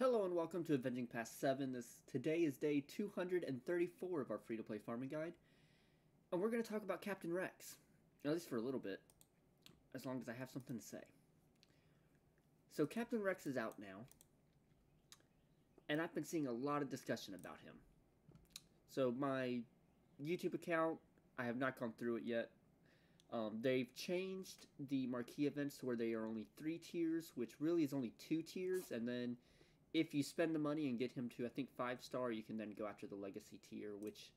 Hello and welcome to Avenging Past 7. Today is day 234 of our free-to-play farming guide. And we're going to talk about Captain Rex. At least for a little bit. As long as I have something to say. So Captain Rex is out now. And I've been seeing a lot of discussion about him. So my YouTube account, I have not gone through it yet. They've changed the marquee events to where they are only 3 tiers, which really is only 2 tiers, and then if you spend the money and get him to, I think, 5-star, you can then go after the legacy tier, which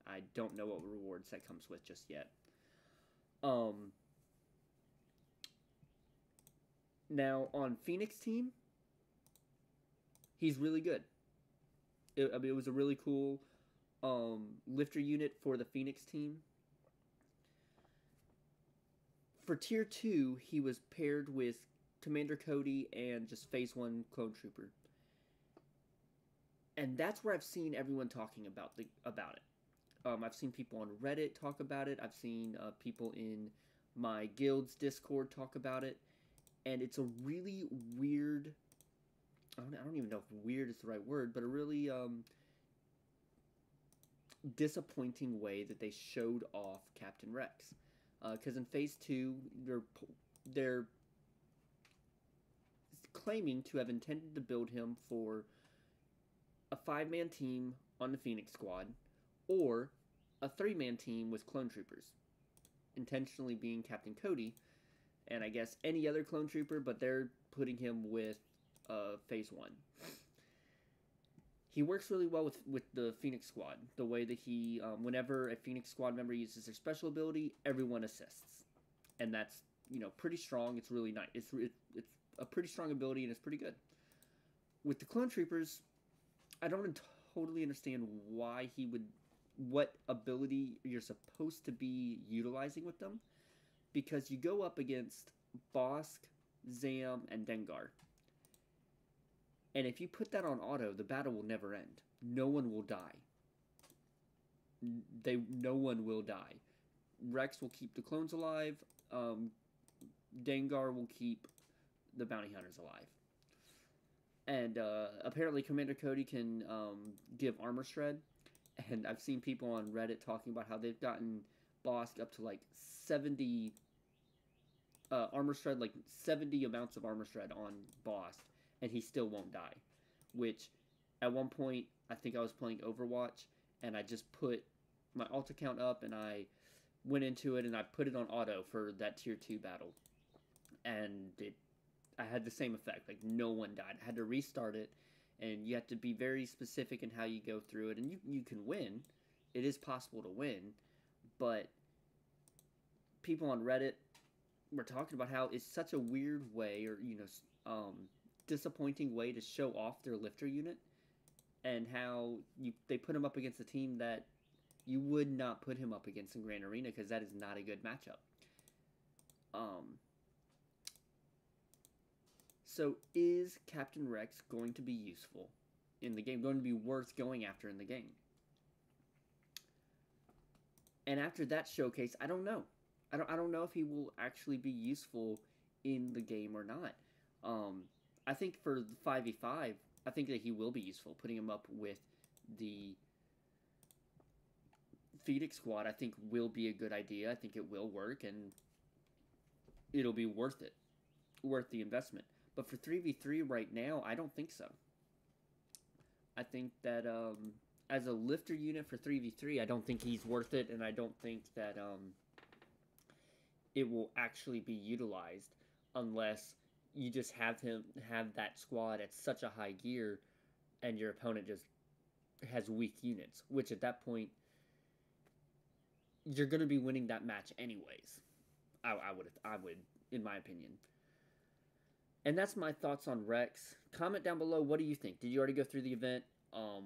I don't know what rewards that comes with just yet. Now, on Phoenix team, he's really good. It was a really cool lifter unit for the Phoenix team. For Tier 2, he was paired with Commander Cody and just Phase 1 Clone Trooper. And that's where I've seen everyone talking about it. I've seen people on Reddit talk about it. I've seen people in my guild's Discord talk about it. And it's a really weird... I don't even know if weird is the right word, but a really disappointing way that they showed off Captain Rex. Because in Phase 2, they're claiming to have intended to build him for a 5-man team on the Phoenix Squad, or a 3-man team with Clone Troopers, intentionally being Captain Cody, and I guess any other Clone Trooper, but they're putting him with Phase 1. He works really well with the Phoenix Squad. The way that he, whenever a Phoenix Squad member uses their special ability, everyone assists. And that's, pretty strong. It's really nice. It's a pretty strong ability, and it's pretty good. With the Clone Troopers, I don't totally understand why what ability you're supposed to be utilizing with them. Because you go up against Bosk, Zam, and Dengar. And if you put that on auto, the battle will never end. No one will die. No one will die. Rex will keep the clones alive. Dengar will keep the bounty hunters alive. And apparently Commander Cody can give armor shred. And I've seen people on Reddit talking about how they've gotten Bosk up to like 70 armor shred, like 70 amounts of armor shred on Bosk. And he still won't die. Which, at one point, I think I was playing Overwatch, and I just put my alt account up, and I went into it, and I put it on auto for that Tier 2 battle. And I had the same effect. Like, no one died. I had to restart it, and you have to be very specific in how you go through it. And you can win. It is possible to win. But people on Reddit were talking about how it's such a weird way, or, disappointing way to show off their lifter unit, and how they put him up against a team that you would not put him up against in Grand Arena, because that is not a good matchup. So is Captain Rex going to be useful in the game, going to be worth going after in the game? And after that showcase, I don't know. I don't know if he will actually be useful in the game or not. I think for the 5v5, I think that he will be useful. Putting him up with the Phoenix Squad, I think, will be a good idea. I think it will work, and it'll be worth it. Worth the investment. But for 3v3 right now, I don't think so. I think that as a lifter unit for 3v3, I don't think he's worth it, and I don't think that it will actually be utilized unless you just have that squad at such a high gear, and your opponent just has weak units, which at that point you're going to be winning that match anyways. I would, in my opinion. And that's my thoughts on Rex. Comment down below, what do you think? Did you already go through the event?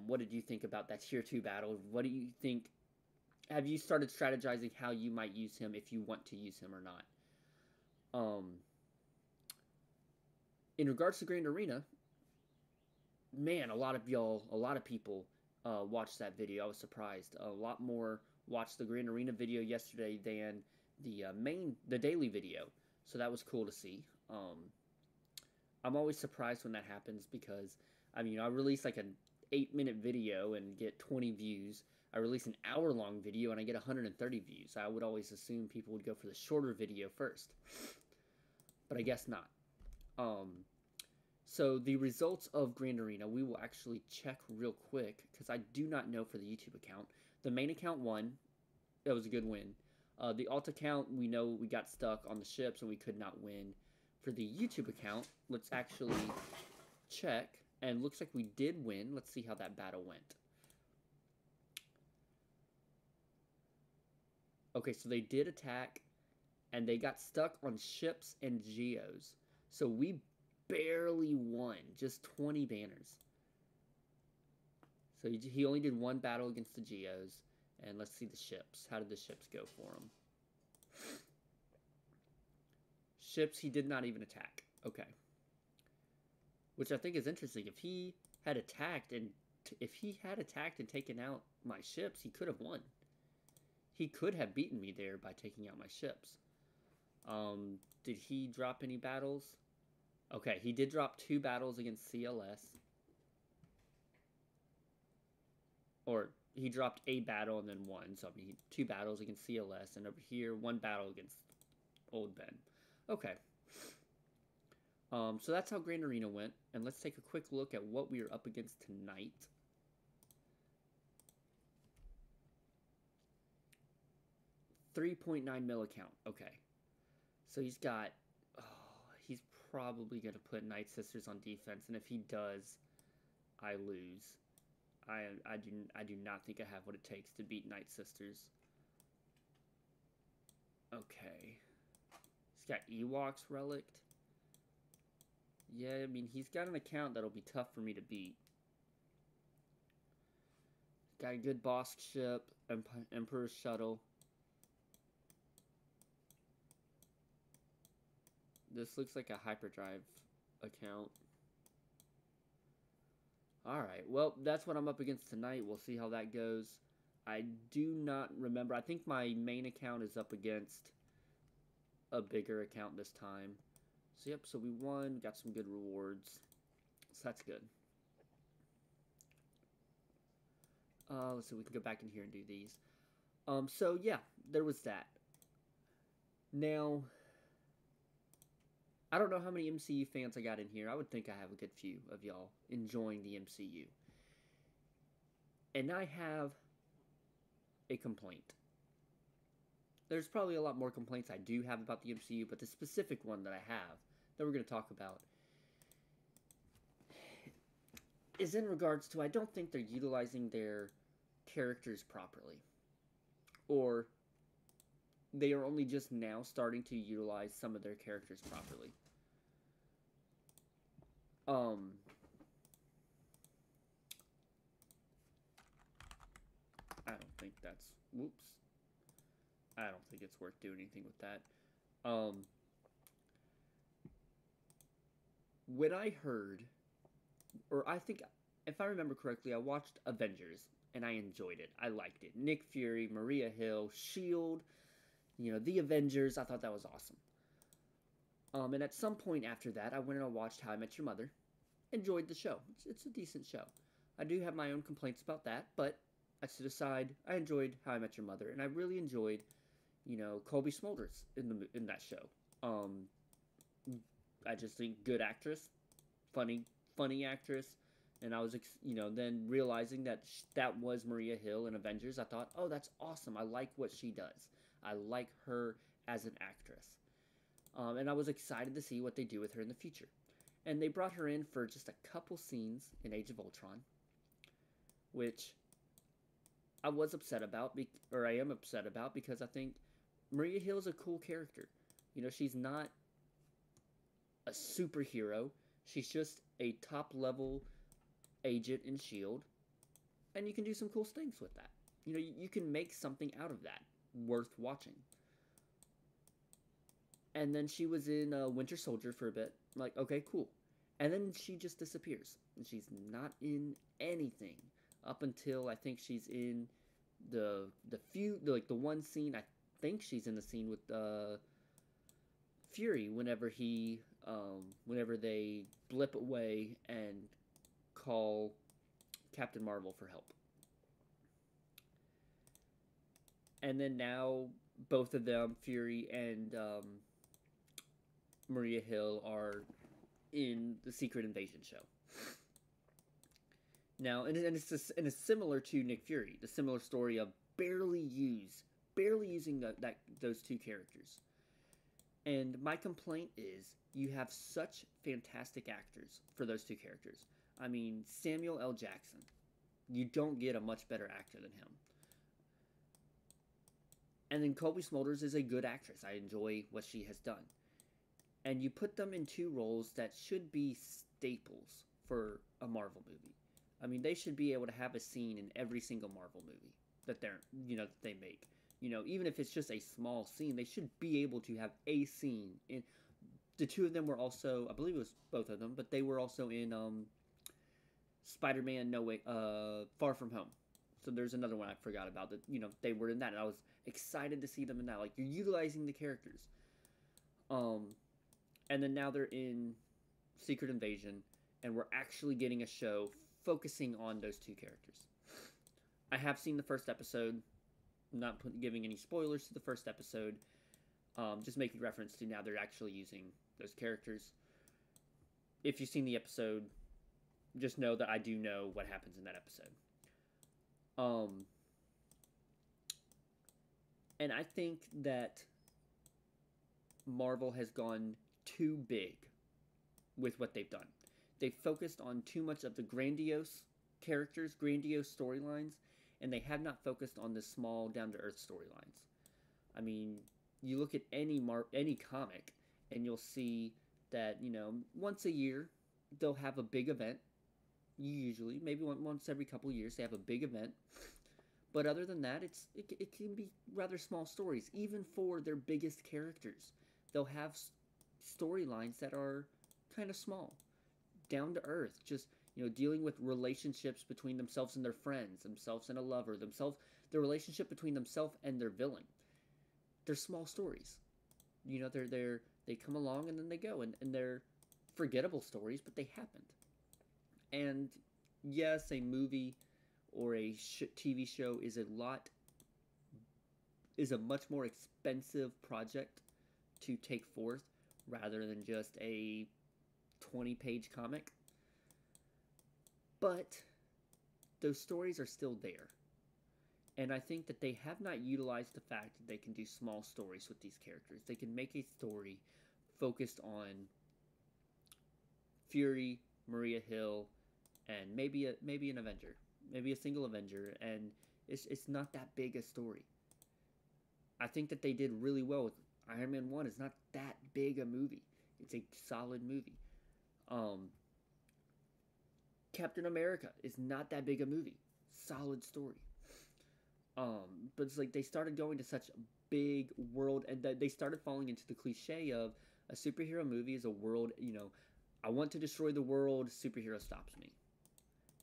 What did you think about that Tier 2 battle? What do you think? Have you started strategizing how you might use him, if you want to use him or not? In regards to Grand Arena, man, a lot of people watched that video. I was surprised. A lot more watched the Grand Arena video yesterday than the daily video. So that was cool to see. I'm always surprised when that happens because, I mean, I release like an 8-minute video and get 20 views. I release an hour-long video and I get 130 views. I would always assume people would go for the shorter video first, but I guess not. So the results of Grand Arena, we will actually check real quick because I do not know for the YouTube account. The main account won. That was a good win. The alt account, we know we got stuck on the ships and we could not win. For the YouTube account, let's actually check. And looks like we did win. Let's see how that battle went. Okay, so they did attack. And they got stuck on ships and geos. So we barely won. Just 20 banners. So he only did one battle against the geos. And let's see the ships. How did the ships go for him? Ships, he did not even attack. Okay. Which I think is interesting. If he had attacked and taken out my ships, he could have won. He could have beaten me there by taking out my ships. Did he drop any battles? Okay, he did drop 2 battles against CLS. Or he dropped a battle and then 1. So I mean, 2 battles against CLS, and over here 1 battle against Old Ben. Okay. So that's how Grand Arena went, and let's take a quick look at what we are up against tonight. $3.9 mil account. Okay. So he's got... Oh, he's probably going to put Night Sisters on defense, and if he does, I lose. I do not think I have what it takes to beat Night Sisters. Okay. He's got Ewoks relicked. Yeah, I mean, he's got an account that'll be tough for me to beat. Got a good boss ship, Emperor's Shuttle. This looks like a hyperdrive account. Alright, well, that's what I'm up against tonight. We'll see how that goes. I do not remember. I think my main account is up against a bigger account this time. So, yep, so we won. Got some good rewards. So, that's good. Let's see, we can go back in here and do these. So, yeah, there was that. Now, I don't know how many MCU fans I got in here. I would think I have a good few of y'all enjoying the MCU. And I have a complaint. There's probably a lot more complaints I do have about the MCU, but the specific one that I have, that we're going to talk about, is in regards to, I don't think they're utilizing their characters properly. Or they are only just now starting to utilize some of their characters properly. I don't think that's... Whoops. I don't think it's worth doing anything with that. When I heard... Or I think, if I remember correctly, I watched Avengers, and I enjoyed it. I liked it. Nick Fury, Maria Hill, S.H.I.E.L.D., you know, the Avengers, I thought that was awesome. And at some point after that, I went and I watched How I Met Your Mother. Enjoyed the show. It's a decent show. I do have my own complaints about that, but I set aside, I enjoyed How I Met Your Mother, and I really enjoyed, you know, Colby Smulders in that show. I just think good actress, funny actress, and I was, you know, then realizing that that was Maria Hill in Avengers, I thought, oh, that's awesome. I like what she does. I like her as an actress. And I was excited to see what they do with her in the future. And they brought her in for just a couple scenes in Age of Ultron, which I was upset about, or I am upset about, because I think Maria Hill is a cool character. You know, she's not a superhero. She's just a top-level agent in S.H.I.E.L.D., and you can do some cool things with that. You know, you can make something out of that worth watching. And then she was in Winter Soldier for a bit. I'm like, okay, cool. And then she just disappears. And she's not in anything up until I think she's in the one scene. I think she's in the scene with Fury whenever he whenever they blip away and call Captain Marvel for help. And then now both of them, Fury and Maria Hill, are in the Secret Invasion show. Now, and it's similar to Nick Fury, the similar story of barely using those two characters. And my complaint is you have such fantastic actors for those two characters. I mean, Samuel L. Jackson. You don't get a much better actor than him. And then Colby Smulders is a good actress. I enjoy what she has done. And you put them in two roles that should be staples for a Marvel movie. I mean, they should be able to have a scene in every single Marvel movie that they make. Even if it's just a small scene, they should be able to have a scene. In the two of them were also, I believe it was both of them, but they were also in Spider-Man Far From Home. So there's another one I forgot about that. They were in that, and I was excited to see them in that. Like, you're utilizing the characters. And then now they're in Secret Invasion, and we're actually getting a show focusing on those two characters. I have seen the first episode. I'm not giving any spoilers to the first episode. Just making reference to now they're actually using those characters. If you've seen the episode, just know that I do know what happens in that episode. And I think that Marvel has gone too big with what they've done. They've focused on too much of the grandiose characters, grandiose storylines, and they have not focused on the small, down-to-earth storylines. I mean, you look at any comic, and you'll see that, once a year, they'll have a big event. Usually, maybe once every couple of years, they have a big event. But other than that, it can be rather small stories, even for their biggest characters. They'll have storylines that are kind of small, down to earth, just dealing with relationships between themselves and their friends, themselves and a lover, their relationship between themselves and their villain. They're small stories. They come along and then they go, and they're forgettable stories, but they happened. And yes, a movie or a TV show is a much more expensive project to take forth rather than just a 20-page comic. But those stories are still there. And I think that they have not utilized the fact that they can do small stories with these characters. They can make a story focused on Fury, Maria Hill, and maybe an Avenger. Maybe a single Avenger, and it's not that big a story. I think that they did really well with Iron Man 1. It's not that big a movie. It's a solid movie. Captain America is not that big a movie. Solid story. But it's like they started going to such a big world, and they started falling into the cliche of a superhero movie is a world, I want to destroy the world, superhero stops me.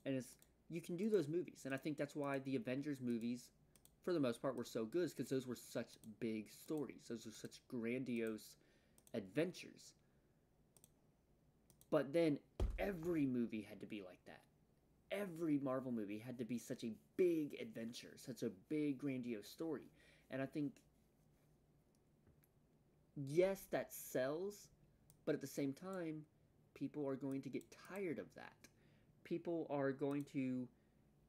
And you can do those movies, and I think that's why the Avengers movies, for the most part, were so good, because those were such big stories. Those were such grandiose adventures. But then every movie had to be like that. Every Marvel movie had to be such a big adventure, such a big, grandiose story. And I think, yes, that sells, but at the same time, people are going to get tired of that. People are going to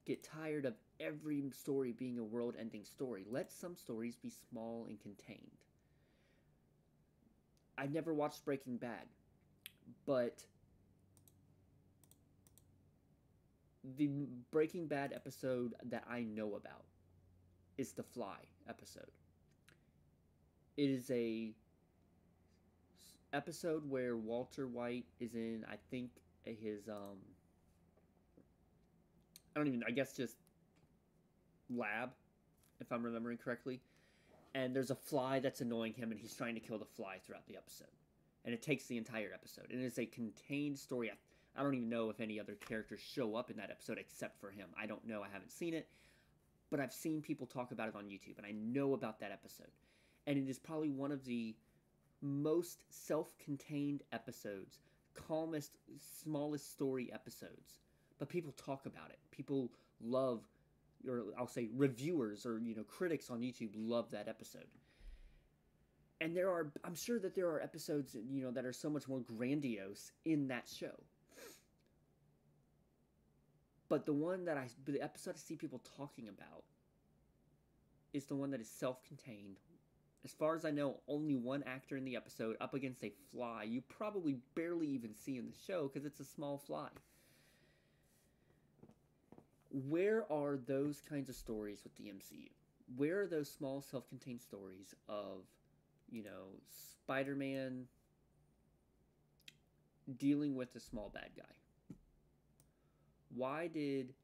get tired of every story being a world-ending story. Let some stories be small and contained. I never watched Breaking Bad, but the Breaking Bad episode that I know about is the Fly episode. It is a episode where Walter White is in, I think, his I guess just lab, if I'm remembering correctly. And there's a fly that's annoying him, and he's trying to kill the fly throughout the episode. And it takes the entire episode. And it's a contained story. I don't even know if any other characters show up in that episode except for him. I don't know. I haven't seen it. But I've seen people talk about it on YouTube, and I know about that episode. And it is probably one of the most self-contained episodes, calmest, smallest story episodes. But people talk about it. People love, or I'll say reviewers or critics on YouTube love that episode. And I'm sure that there are episodes that are so much more grandiose in that show. But the episode I see people talking about is the one that is self-contained. As far as I know, only one actor in the episode up against a fly you probably barely even see in the show because it's a small fly. Where are those kinds of stories with the MCU? Where are those small self-contained stories of, Spider-Man dealing with a small bad guy? Why did,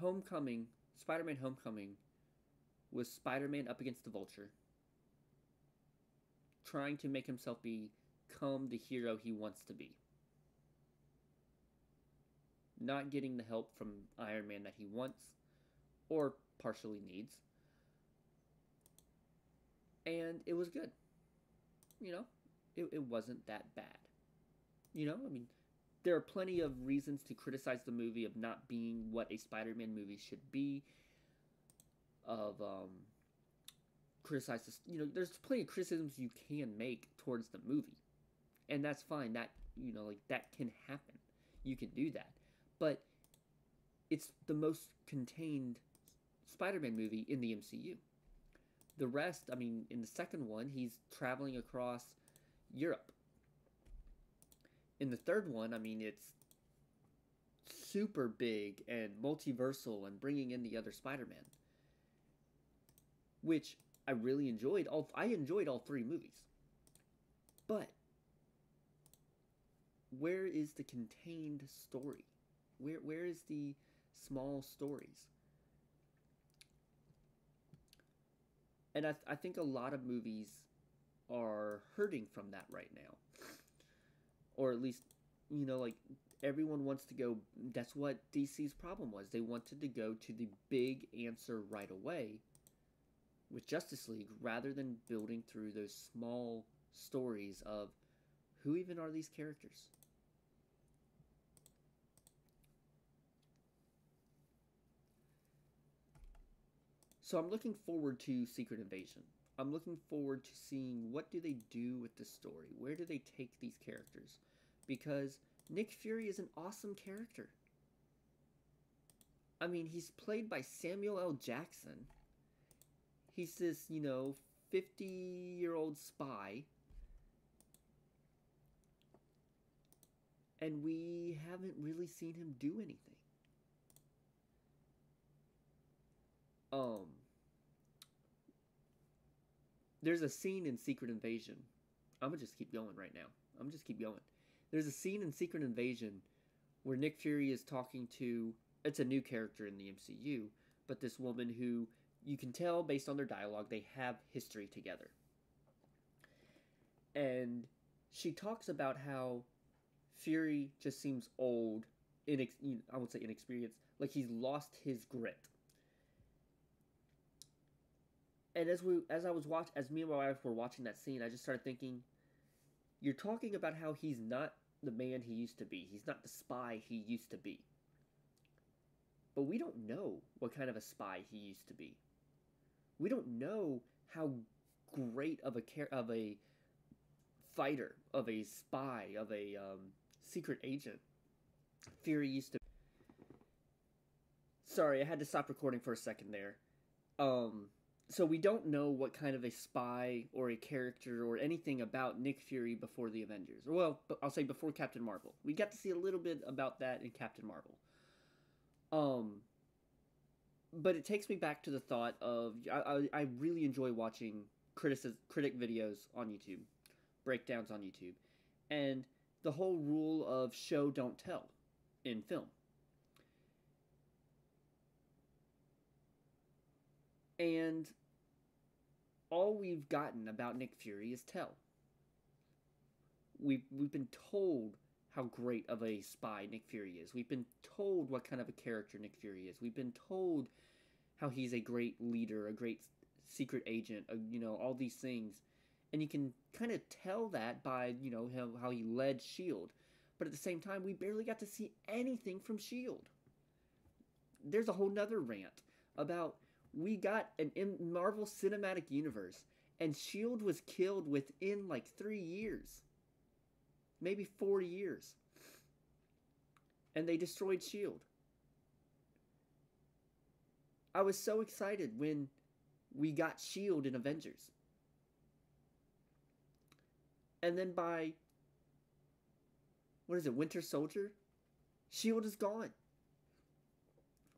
Homecoming, Spider-Man Homecoming was Spider-Man up against the Vulture, trying to make himself become the hero he wants to be. Not getting the help from Iron Man that he wants, or partially needs. And it was good. It wasn't that bad. There are plenty of reasons to criticize the movie of not being what a Spider-Man movie should be. Criticize this. There's plenty of criticisms you can make towards the movie, and that's fine. That that can happen. You can do that, but it's the most contained Spider-Man movie in the MCU. The rest, in the second one, he's traveling across Europe. In the third one, it's super big and multiversal and bringing in the other Spider-Man, which I really enjoyed. I enjoyed all three movies. But where is the contained story? Where is the small stories? And I think a lot of movies are hurting from that right now. Or at least, everyone wants to go. That's what DC's problem was. They wanted to go to the big answer right away with Justice League rather than building through those small stories of who even are these characters. So I'm looking forward to Secret Invasion. I'm looking forward to seeing what do they do with the story. Where do they take these characters? Because Nick Fury is an awesome character. He's played by Samuel L. Jackson. He's this, 50-year-old spy. And we haven't really seen him do anything. There's a scene in Secret Invasion. I'm gonna just keep going right now. There's a scene in Secret Invasion where Nick Fury is talking to, it's a new character in the MCU, but this woman who you can tell based on their dialogue they have history together. And she talks about how Fury just seems old, I won't say inexperienced, like he's lost his grit. And as me and my wife were watching that scene, I just started thinking, you're talking about how he's not the man he used to be. He's not the spy he used to be. But we don't know what kind of a spy he used to be. We don't know how great of a fighter, of a spy, of a secret agent Fury used to be. Sorry, I had to stop recording for a second there. So we don't know what kind of a spy or a character or anything about Nick Fury before the Avengers. Well, I'll say before Captain Marvel. We got to see a little bit about that in Captain Marvel. But it takes me back to the thought of, I really enjoy watching critic videos on YouTube, breakdowns on YouTube, and the whole rule of show, don't tell in film. And all we've gotten about Nick Fury is tell. We've been told how great of a spy Nick Fury is. We've been told what kind of a character Nick Fury is. We've been told how he's a great leader, a great secret agent, all these things. And you can kind of tell that by, how he led S.H.I.E.L.D. But at the same time, we barely got to see anything from S.H.I.E.L.D. There's a whole nother rant about we got an Marvel Cinematic Universe, and S.H.I.E.L.D. was killed within like 3 years. Maybe 4 years. And they destroyed S.H.I.E.L.D. I was so excited when we got S.H.I.E.L.D. in Avengers. And then by, Winter Soldier? S.H.I.E.L.D. is gone.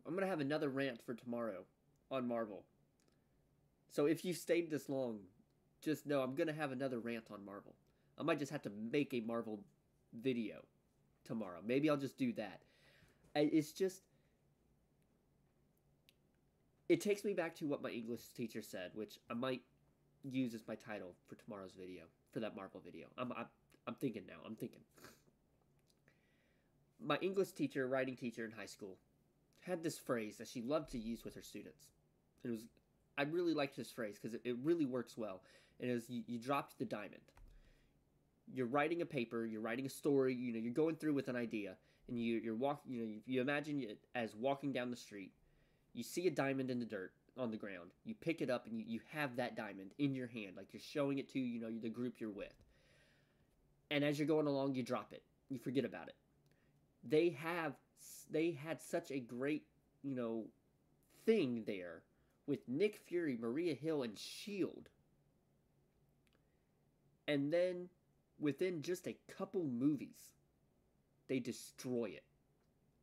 I'm going to have another rant for tomorrow on Marvel. So if you stayed this long, just know I'm going to have another rant on Marvel. I might just have to make a Marvel video tomorrow. Maybe I'll just do that. It's just, it takes me back to what my English teacher said, which I might use as my title for tomorrow's video, for that Marvel video. I'm thinking now. I'm thinking. My English teacher, writing teacher in high school, had this phrase that she loved to use with her students. I really liked this phrase because it really works well. And it was, you dropped the diamond. You're writing a paper, you're writing a story, you're going through with an idea, and you imagine it as walking down the street. You see a diamond in the dirt on the ground. You pick it up and you have that diamond in your hand, like you're showing it to the group you're with. And as you're going along, you drop it. You forget about it. They had such a great thing there with Nick Fury, Maria Hill, and S.H.I.E.L.D. And then within just a couple movies, they destroy it.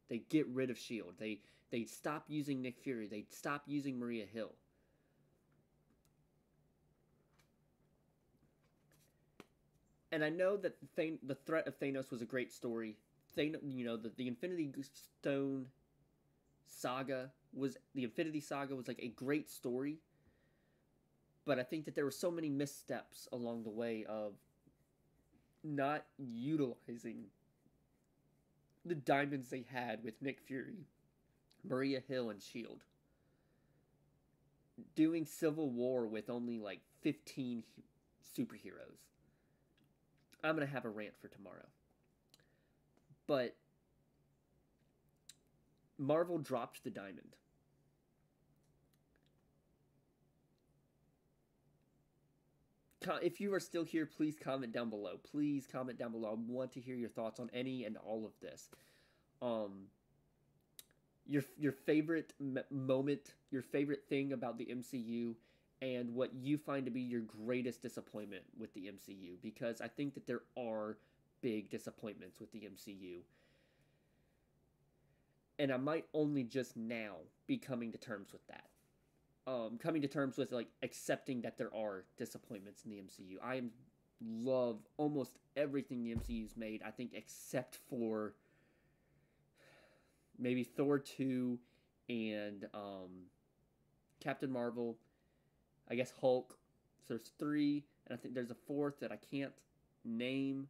They get rid of S.H.I.E.L.D. They stop using Nick Fury. They stop using Maria Hill. And I know that the threat of Thanos was a great story. The Infinity Stone saga the Infinity Saga was like a great story. But I think that there were so many missteps along the way of not utilizing the diamonds they had with Nick Fury, Maria Hill, and S.H.I.E.L.D. Doing Civil War with only like 15 superheroes. I'm going to have a rant for tomorrow. But Marvel dropped the diamond. If you are still here, please comment down below. Please comment down below. I want to hear your thoughts on any and all of this. Your favorite moment, your favorite thing about the MCU, and what you find to be your greatest disappointment with the MCU. Because I think that there are big disappointments with the MCU. And I might only just now be coming to terms with that. Coming to terms with like accepting that there are disappointments in the MCU. I love almost everything the MCU's made, I think, except for maybe Thor 2 and Captain Marvel. I guess Hulk. So there's 3, and I think there's a 4th that I can't name.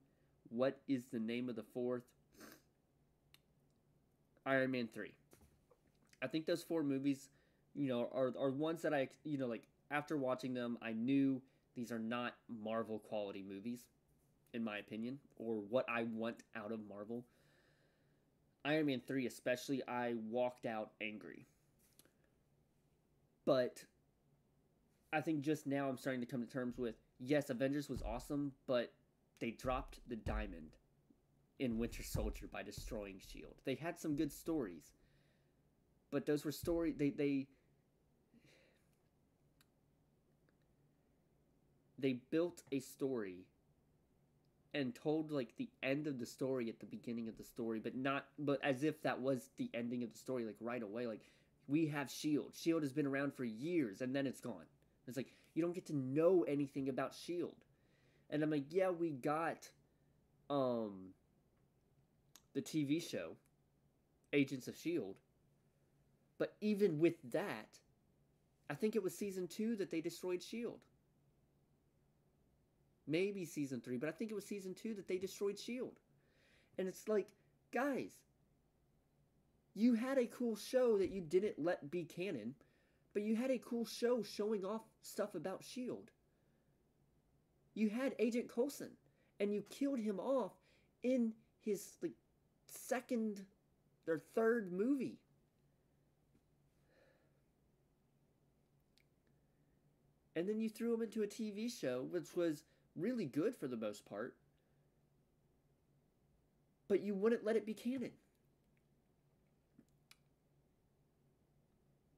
What is the name of the 4th? Iron Man 3. I think those 4 movies, are ones that I, like, after watching them, I knew these are not Marvel quality movies, in my opinion, or what I want out of Marvel. Iron Man 3 especially, I walked out angry. But I think just now I'm starting to come to terms with, yes, Avengers was awesome, but they dropped the diamond in Winter Soldier by destroying S.H.I.E.L.D. They had some good stories, but those were stories, they built a story and told like the end of the story at the beginning of the story, but as if that was the ending of the story, like right away. Like, we have S.H.I.E.L.D. S.H.I.E.L.D. has been around for years, and then it's gone. It's like, you don't get to know anything about S.H.I.E.L.D. And I'm like, yeah, we got the TV show, Agents of S.H.I.E.L.D. But even with that, I think it was season 2 that they destroyed S.H.I.E.L.D. Maybe season 3, but I think it was season 2 that they destroyed S.H.I.E.L.D. And it's like, guys, you had a cool show that you didn't let be canon, but you had a cool show showing off stuff about S.H.I.E.L.D. You had Agent Coulson, and you killed him off in his like second or third movie. And then you threw him into a TV show, which was really good for the most part. But you wouldn't let it be canon.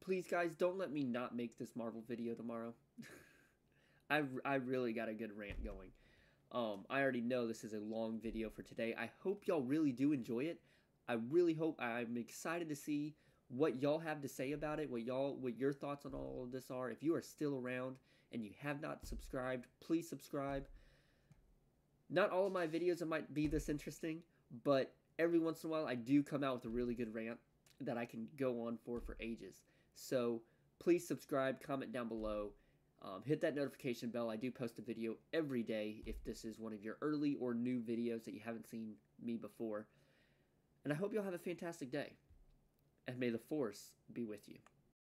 Please, guys, don't let me not make this Marvel video tomorrow. I really got a good rant going. I already know this is a long video for today. I hope y'all really do enjoy it. I really hope. I'm excited to see what y'all have to say about it, what your thoughts on all of this are. If you are still around and you have not subscribed, please subscribe. Not all of my videos might be this interesting, but every once in a while I do come out with a really good rant that I can go on for ages. So please subscribe, comment down below, hit that notification bell. I do post a video every day if this is one of your early or new videos that you haven't seen me before. And I hope y'all have a fantastic day. And may the Force be with you.